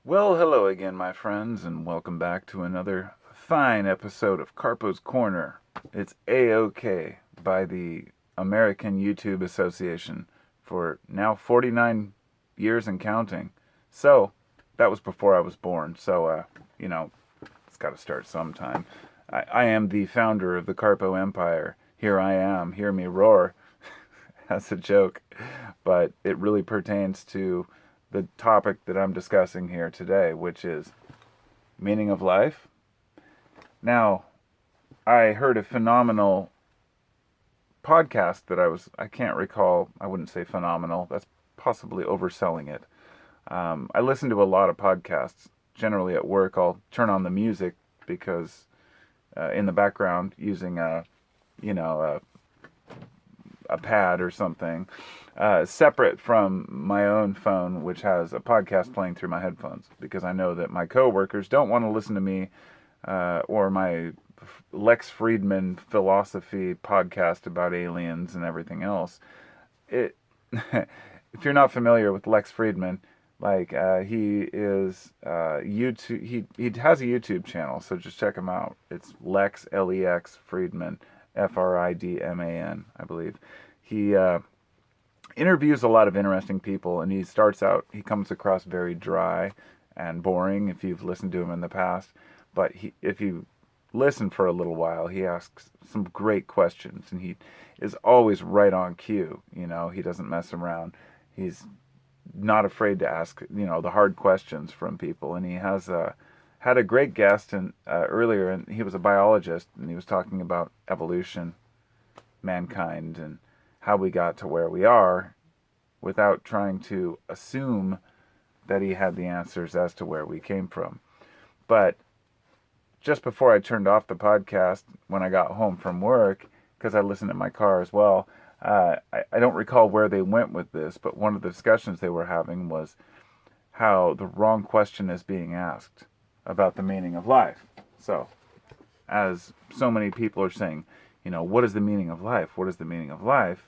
Well, hello again, my friends, and welcome back to another fine episode of Carpo's Corner. It's A-OK by the American YouTube Association for now 49 years and counting. So, that was before I was born, so, it's got to start sometime. I am the founder of the Carpo Empire. Here I am, hear me roar. That's a joke, but it really pertains to the topic that I'm discussing here today, which is meaning of life. Now, I heard a phenomenal podcast that I can't recall, I wouldn't say phenomenal, that's possibly overselling it. I listen to a lot of podcasts. Generally at work, I'll turn on the music because in the background using a pad or something, separate from my own phone, which has a podcast playing through my headphones, because I know that my coworkers don't want to listen to me or my Lex Friedman philosophy podcast about aliens and everything else. If you're not familiar with Lex Friedman, he is YouTube. He has a YouTube channel, so just check him out. It's Lex Lex Friedman, Fridman, I believe. He interviews a lot of interesting people, and he comes across very dry and boring if you've listened to him in the past. But if you listen for a little while, he asks some great questions, and he is always right on cue. He doesn't mess around. He's not afraid to ask, the hard questions from people. And he has had a great guest earlier, and he was a biologist, and he was talking about evolution, mankind, and how we got to where we are without trying to assume that he had the answers as to where we came from. But just before I turned off the podcast, when I got home from work, because I listened in my car as well, I don't recall where they went with this, but one of the discussions they were having was how the wrong question is being asked about the meaning of life. So, as so many people are saying, what is the meaning of life? What is the meaning of life?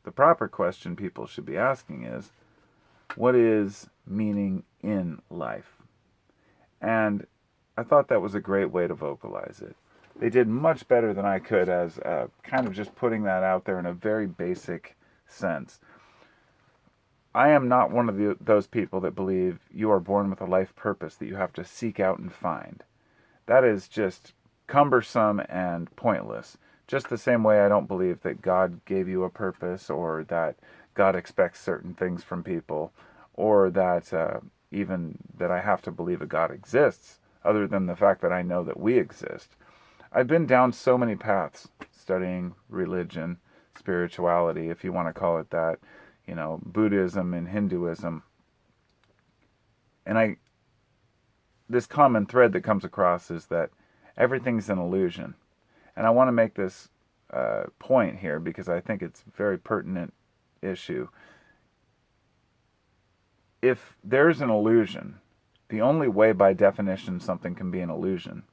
The proper question people should be asking is, what is meaning in life? And I thought that was a great way to vocalize it. They did much better than I could as kind of just putting that out there in a very basic sense. I am not one of those people that believe you are born with a life purpose that you have to seek out and find. That is just cumbersome and pointless. Just the same way I don't believe that God gave you a purpose, or that God expects certain things from people, or that even that I have to believe a God exists, other than the fact that I know that we exist. I've been down so many paths, studying religion, spirituality, if you want to call it that, Buddhism and Hinduism. And this common thread that comes across is that everything's an illusion. And I want to make this point here because I think it's a very pertinent issue. If there's an illusion, the only way by definition something can be an illusion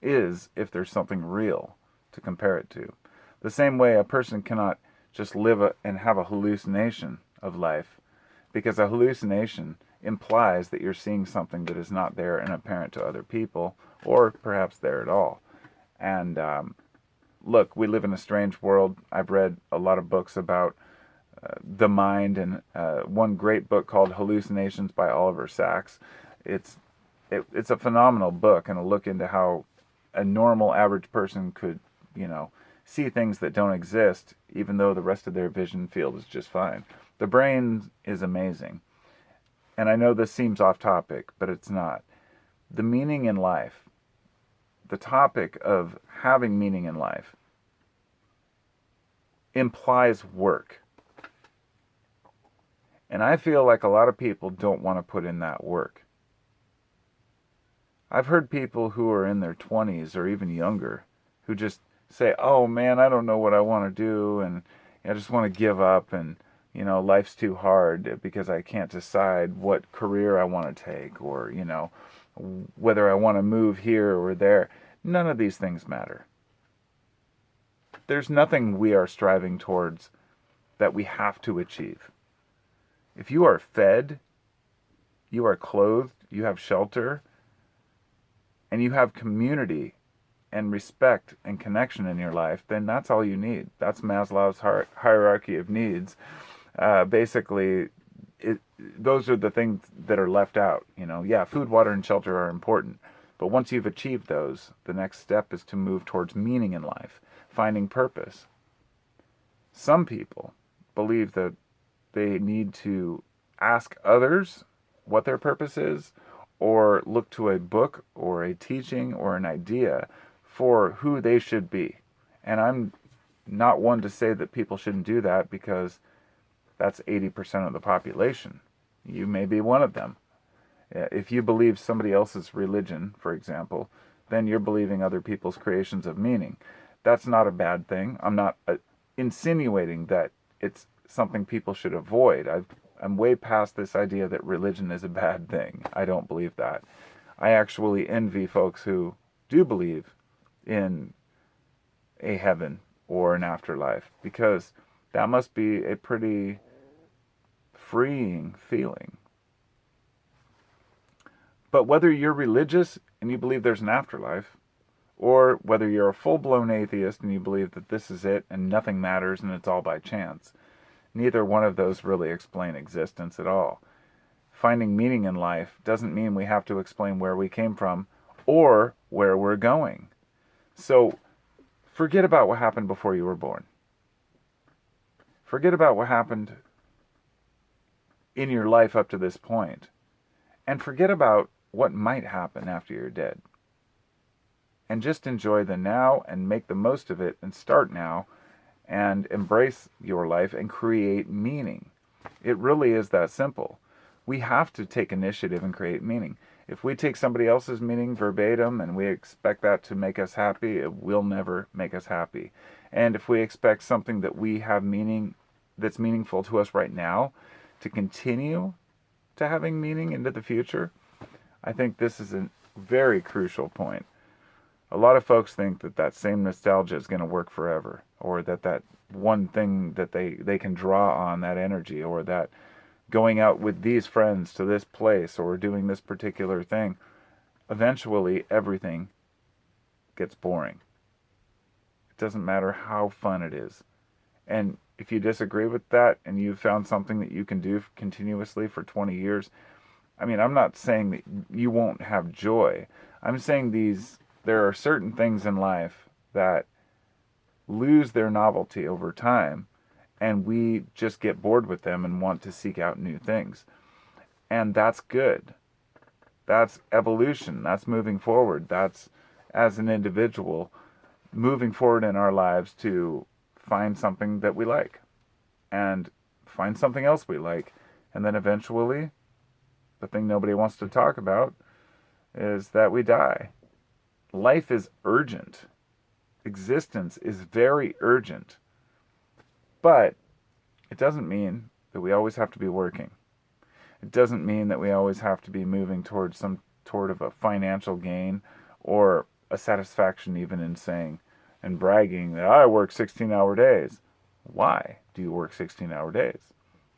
is if there's something real to compare it to. The same way a person cannot just live and have a hallucination of life, because a hallucination implies that you're seeing something that is not there and apparent to other people, or perhaps there at all. And look, we live in a strange world. I've read a lot of books about the mind, and one great book called Hallucinations by Oliver Sacks. It's a phenomenal book, and a look into how a normal average person could, see things that don't exist, even though the rest of their vision field is just fine. The brain is amazing. And I know this seems off topic, but it's not. The meaning in life, the topic of having meaning in life, implies work. And I feel like a lot of people don't want to put in that work. I've heard people who are in their 20s or even younger who just say, oh man, I don't know what I want to do, and I just want to give up, and life's too hard because I can't decide what career I want to take, or whether I want to move here or there. None of these things matter. There's nothing we are striving towards that we have to achieve. If you are fed, you are clothed, you have shelter, and you have community and respect and connection in your life, then that's all you need. That's Maslow's hierarchy of needs. Basically, those are the things that are left out. Yeah, food, water, and shelter are important. But once you've achieved those, the next step is to move towards meaning in life, finding purpose. Some people believe that they need to ask others what their purpose is, or look to a book or a teaching or an idea for who they should be. And I'm not one to say that people shouldn't do that, because that's 80% of the population. You may be one of them. If you believe somebody else's religion, for example, then you're believing other people's creations of meaning. That's not a bad thing. I'm not insinuating that it's something people should avoid. I'm way past this idea that religion is a bad thing. I don't believe that. I actually envy folks who do believe in a heaven or an afterlife, because that must be a pretty freeing feeling. But whether you're religious and you believe there's an afterlife, or whether you're a full-blown atheist and you believe that this is it and nothing matters and it's all by chance, neither one of those really explain existence at all. Finding meaning in life doesn't mean we have to explain where we came from or where we're going. So forget about what happened before you were born. Forget about what happened in your life up to this point. And forget about what might happen after you're dead. And just enjoy the now and make the most of it, and start now and embrace your life and create meaning. It really is that simple. We have to take initiative and create meaning. If we take somebody else's meaning verbatim and we expect that to make us happy, it will never make us happy. And if we expect something that we have meaning, that's meaningful to us right now, to continue to having meaning into the future, I think this is a very crucial point. A lot of folks think that that same nostalgia is going to work forever, or that one thing that they can draw on, that energy, or that going out with these friends to this place or doing this particular thing, eventually everything gets boring. It doesn't matter how fun it is. And if you disagree with that and you've found something that you can do continuously for 20 years, I mean, I'm not saying that you won't have joy. I'm saying there are certain things in life that lose their novelty over time, and we just get bored with them and want to seek out new things. And that's good. That's evolution. That's moving forward. That's, as an individual, moving forward in our lives to find something that we like and find something else we like. And then eventually, the thing nobody wants to talk about is that we die. Life is urgent. Existence is very urgent. But it doesn't mean that we always have to be working. It doesn't mean that we always have to be moving towards some sort of a financial gain, or a satisfaction even in saying and bragging that I work 16-hour days. Why do you work 16-hour days?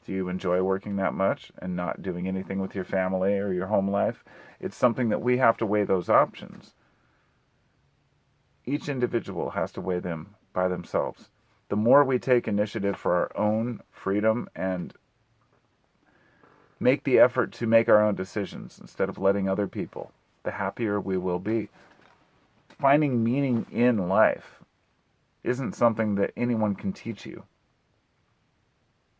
Do you enjoy working that much and not doing anything with your family or your home life? It's something that we have to weigh those options. Each individual has to weigh them by themselves. The more we take initiative for our own freedom and make the effort to make our own decisions instead of letting other people, the happier we will be. Finding meaning in life isn't something that anyone can teach you.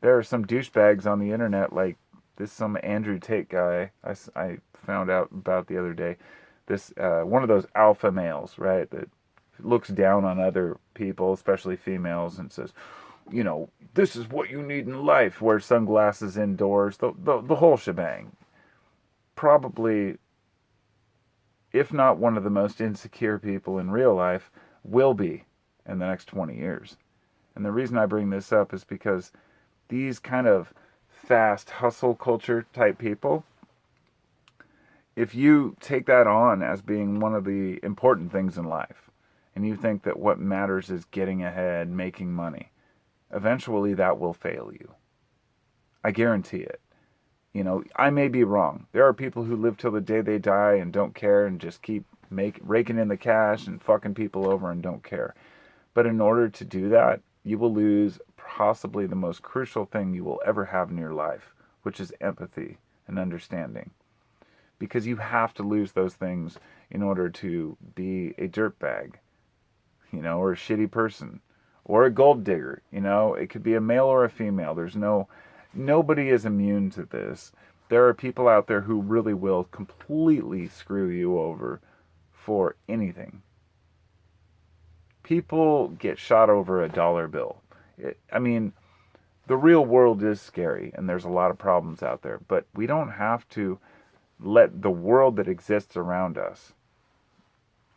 There are some douchebags on the internet, like some Andrew Tate guy I found out about the other day. This one of those alpha males, right, that looks down on other people, especially females, and says, this is what you need in life. Wear sunglasses indoors, the whole shebang. Probably, if not one of the most insecure people in real life, will be in the next 20 years. And the reason I bring this up is because these kind of fast hustle culture type people, if you take that on as being one of the important things in life, and you think that what matters is getting ahead, making money, eventually that will fail you. I guarantee it. I may be wrong. There are people who live till the day they die and don't care and just keep raking in the cash and fucking people over and don't care. But in order to do that, you will lose possibly the most crucial thing you will ever have in your life, which is empathy and understanding. Because you have to lose those things in order to be a dirtbag, or a shitty person, or a gold digger. It could be a male or a female. Nobody is immune to this. There are people out there who really will completely screw you over for anything. People get shot over a dollar bill. The real world is scary, and there's a lot of problems out there, but we don't have to let the world that exists around us,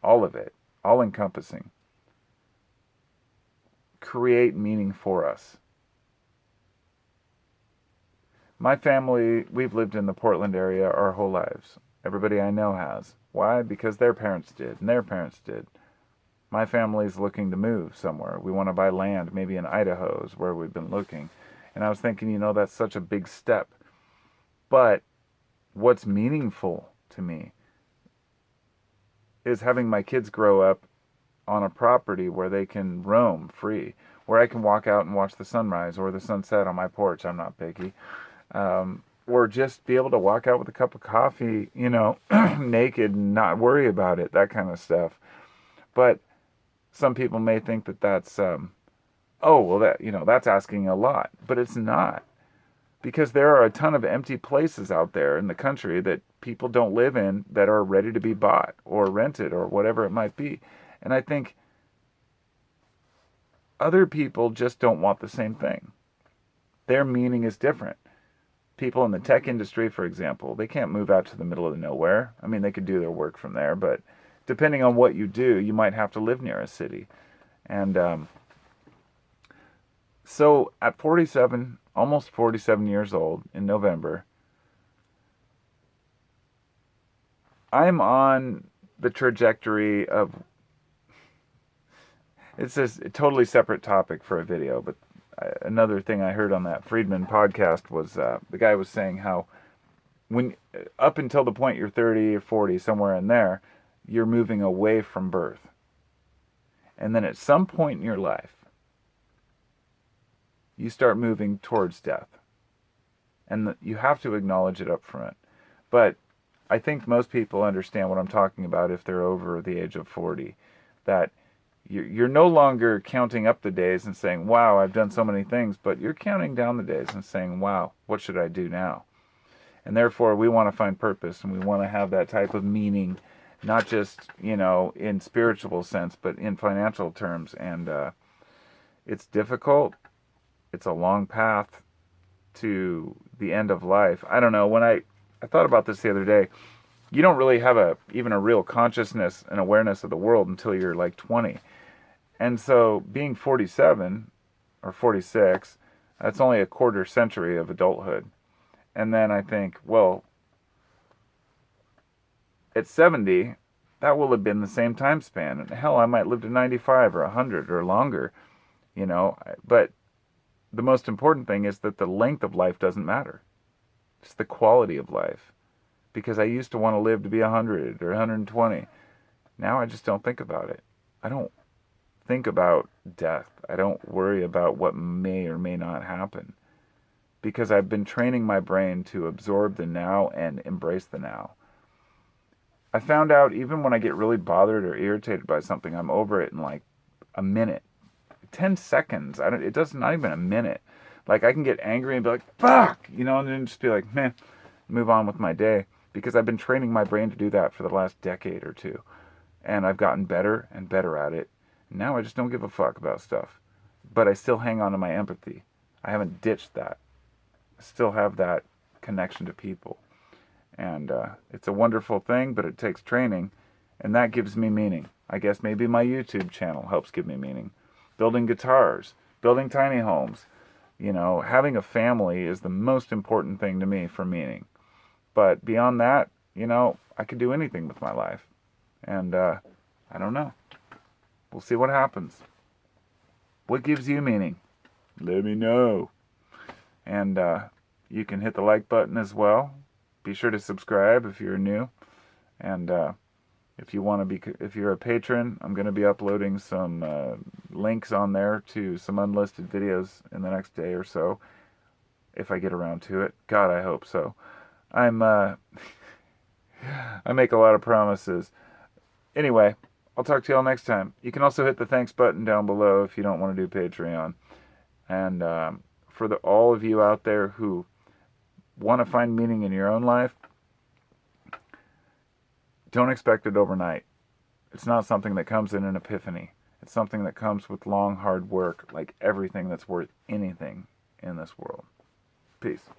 all of it, all encompassing, create meaning for us. My family, we've lived in the Portland area our whole lives. Everybody I know has. Why? Because their parents did, and their parents did. My family's looking to move somewhere. We want to buy land, maybe in Idaho is where we've been looking. And I was thinking, that's such a big step. But what's meaningful to me is having my kids grow up on a property where they can roam free, where I can walk out and watch the sunrise or the sunset on my porch. I'm not picky. Or just be able to walk out with a cup of coffee, naked and not worry about it, that kind of stuff. But some people may think that that's, that's asking a lot. But it's not. Because there are a ton of empty places out there in the country that people don't live in that are ready to be bought or rented or whatever it might be. And I think other people just don't want the same thing. Their meaning is different. People in the tech industry, for example, they can't move out to the middle of nowhere. They could do their work from there, but depending on what you do, you might have to live near a city. And so at 47, almost 47 years old in November, I'm on the trajectory of, it's a totally separate topic for a video, but another thing I heard on that Friedman podcast was the guy was saying how up until the point you're 30 or 40, somewhere in there, you're moving away from birth. And then at some point in your life, you start moving towards death. And you have to acknowledge it up front. But I think most people understand what I'm talking about if they're over the age of 40. That you're no longer counting up the days and saying, wow, I've done so many things. But you're counting down the days and saying, wow, what should I do now? And therefore, we want to find purpose and we want to have that type of meaning, not just, in spiritual sense, but in financial terms. And it's difficult. It's a long path to the end of life. I don't know. When I thought about this the other day, you don't really have even a real consciousness and awareness of the world until you're like 20. And so being 47 or 46, that's only a quarter century of adulthood. And then I think, well, at 70, that will have been the same time span. And hell, I might live to 95 or 100 or longer, But the most important thing is that the length of life doesn't matter. It's the quality of life. Because I used to want to live to be 100 or 120. Now I just don't think about it. I don't think about death. I don't worry about what may or may not happen. Because I've been training my brain to absorb the now and embrace the now. I found out even when I get really bothered or irritated by something, I'm over it in like a minute. 10 seconds. It doesn't, not even a minute. Like I can get angry and be like, fuck, and then just be like, meh, move on with my day. Because I've been training my brain to do that for the last decade or two. And I've gotten better and better at it. Now I just don't give a fuck about stuff. But I still hang on to my empathy. I haven't ditched that. I still have that connection to people. And it's a wonderful thing, but it takes training. And that gives me meaning. I guess maybe my YouTube channel helps give me meaning. Building guitars, building tiny homes. Having a family is the most important thing to me for meaning. But beyond that, I could do anything with my life. And I don't know. We'll see what happens. What gives you meaning? Let me know. And You can hit the like button as well. Be sure to subscribe if you're new. And if you're a patron, I'm going to be uploading some links on there to some unlisted videos in the next day or so, if I get around to it. God, I hope so. I make a lot of promises. Anyway, I'll talk to y'all next time. You can also hit the thanks button down below if you don't want to do Patreon. And for all of you out there who want to find meaning in your own life, don't expect it overnight. It's not something that comes in an epiphany. It's something that comes with long, hard work, like everything that's worth anything in this world. Peace.